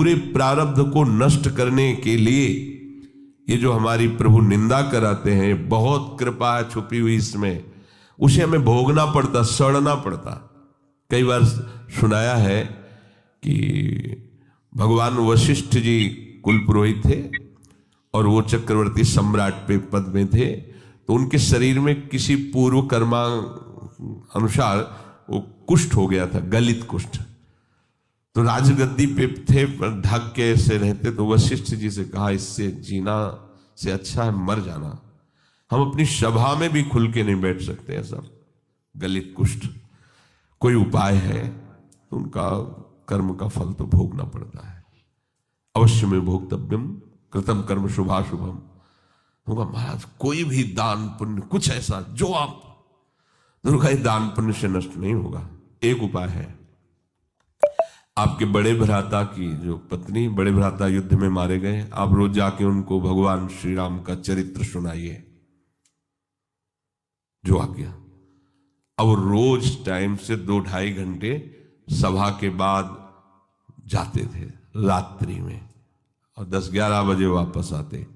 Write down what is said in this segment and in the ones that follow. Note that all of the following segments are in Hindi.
बुरे प्रारब्ध को नष्ट करने के लिए ये जो हमारी प्रभु निंदा कराते हैं, बहुत कृपा है छुपी हुई इसमें, उसे हमें भोगना पड़ता, सड़ना पड़ता। कई बार सुनाया है कि भगवान वशिष्ठ जी कुल पुरोहित थे और वो चक्रवर्ती सम्राट पे पद में थे, तो उनके शरीर में किसी पूर्व कर्मा अनुसार वो कुष्ठ हो गया था, गलित कुष्ठ। तो राजगद्दी पे थे, ढक के ऐसे रहते, तो वशिष्ठ जी से कहा इससे जीना से अच्छा है मर जाना, हम अपनी सभा में भी खुल के नहीं बैठ सकते हैं, सब गलित कुष्ठ, कोई उपाय है? तो उनका कर्म का फल तो भोगना पड़ता है, अवश्य में भोक्तव्यम कृतम कर्म शुभाशुभम। होगा महाराज कोई भी दान पुण्य कुछ ऐसा जो आप दुर्गा दान पुण्य से नष्ट नहीं होगा। एक उपाय है, आपके बड़े भ्राता की जो पत्नी, बड़े भ्राता युद्ध में मारे गए, आप रोज जाके उनको भगवान श्री राम का चरित्र सुनाइए जो आ गया। अब रोज टाइम से 2-2.5 घंटे सभा के बाद जाते थे रात्रि में, और 10-11 बजे वापस आते।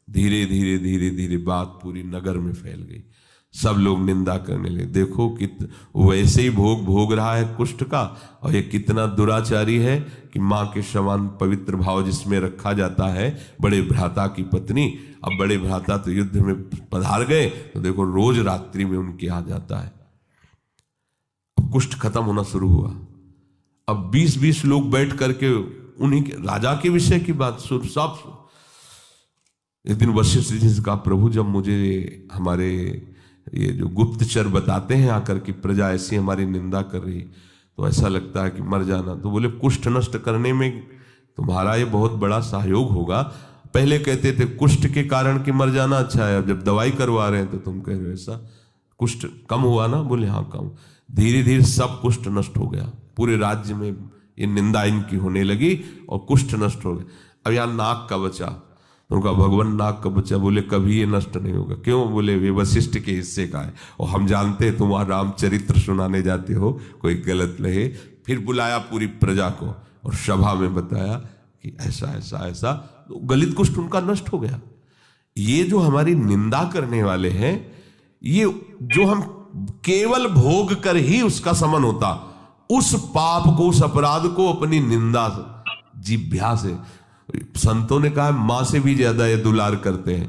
धीरे धीरे धीरे धीरे बात पूरी नगर में फैल गई, सब लोग निंदा करने लगे, देखो वैसे ही भोग रहा है कुष्ठ का, और ये कितना दुराचारी है कि माँ के समान पवित्र भाव जिसमें रखा जाता है बड़े भ्राता की पत्नी, अब बड़े भ्राता तो युद्ध में पधार गए, तो देखो रोज रात्रि में उनके आ जाता है। अब कुष्ठ खत्म होना शुरू हुआ। अब 20-20 लोग बैठ करके उन्हीं के राजा के विषय की बात सुन। सब एक दिन वशिष्ठ जी से कहा, प्रभु जब मुझे हमारे ये जो गुप्तचर बताते हैं आकर कि प्रजा ऐसी हमारी निंदा कर रही, तो ऐसा लगता है कि मर जाना। तो बोले कुष्ठ नष्ट करने में तुम्हारा ये बहुत बड़ा सहयोग होगा। पहले कहते थे कुष्ठ के कारण कि मर जाना अच्छा है, अब जब दवाई करवा रहे हैं तो तुम कह रहे हो ऐसा। कुष्ठ कम हुआ ना? बोले हाँ कम। धीरे धीरे सब कुष्ठ नष्ट हो गया, पूरे राज्य में ये निंदा इनकी होने लगी और कुष्ठ नष्ट हो गया। अब यहाँ नाक का बचा, उनका भगवान नाक का बच्चा। बोले कभी ये नष्ट नहीं होगा। क्यों? बोले वे वशिष्ठ के हिस्से का है, और हम जानते हैं तुम वहां रामचरित्र सुनाने जाते हो, कोई गलत नहीं। फिर बुलाया पूरी प्रजा को और सभा में बताया कि ऐसा ऐसा ऐसा, तो गलित कुष्ठ उनका नष्ट हो गया। ये जो हमारी निंदा करने वाले हैं, ये जो हम केवल भोग कर ही उसका समन होता, उस पाप को, उस अपराध को अपनी निंदा जिह्वा से, संतों ने कहा मां से भी ज्यादा ये दुलार करते हैं।